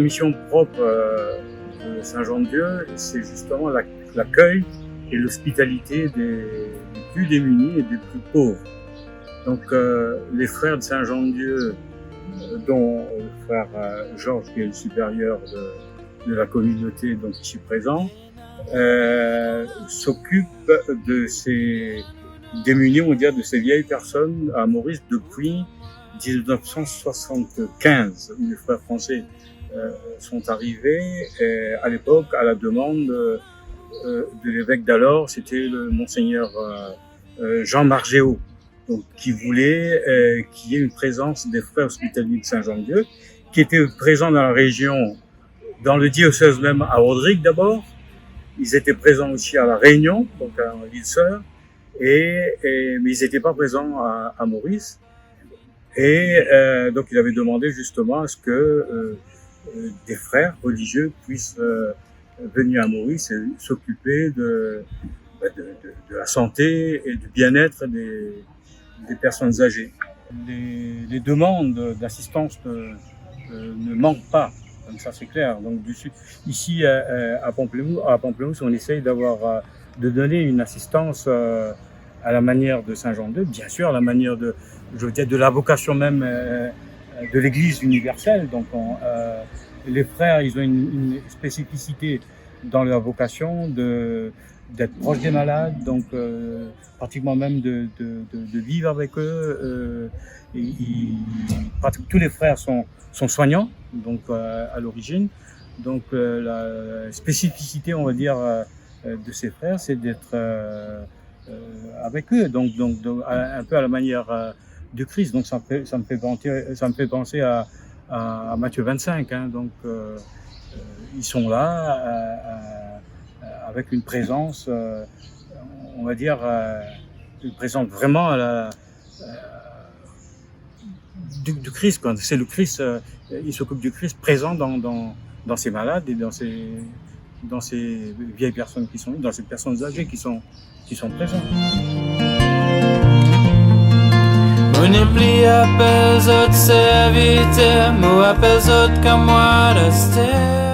mission propre de Saint-Jean-de-Dieu, c'est justement l'accueil et l'hospitalité des plus démunis et des plus pauvres. Donc les frères de Saint-Jean-de-Dieu, dont le frère Georges, qui est le supérieur de la communauté donc ici présent, s'occupe de ces démunis, on va dire, de ces vieilles personnes à Maurice depuis 1975, où les frères français sont arrivés à l'époque à la demande de l'évêque d'alors, c'était le monseigneur Jean Margéot, donc qui voulait qu'il y ait une présence des frères hospitaliers de Saint-Jean-de-Dieu, qui étaient présents dans la région, dans le diocèse même à Rodrigue d'abord. Ils étaient présents aussi à La Réunion, donc à l'île-Sœur, mais ils n'étaient pas présents à Maurice. Et donc il avait demandé justement à ce que des frères religieux puissent venir à Maurice et s'occuper de la santé et du bien-être des personnes âgées. Les demandes d'assistance ne manquent pas, comme ça c'est clair. Donc ici à Pamplemousse, on essaye de donner une assistance à la manière de Saint-Jean-de-Dieu, bien sûr à la manière de la vocation même de l'Église universelle. Donc les frères, ils ont une spécificité dans leur vocation d'être proches des malades, donc pratiquement même de vivre avec eux. Tous les frères sont soignants, donc à l'origine. Donc la spécificité, on va dire, de ces frères, c'est d'être avec eux, donc un peu à la manière du Christ. Donc ça me fait penser à Matthieu 25. Hein, donc ils sont là avec une présence, on va dire, une présence vraiment du Christ, quoi. C'est le Christ, il s'occupe du Christ présent dans ces malades et dans ces vieilles personnes qui sont, dans ces personnes âgées qui sont présentes. Unipli apes ot servite, mo apes ot comme moi rester.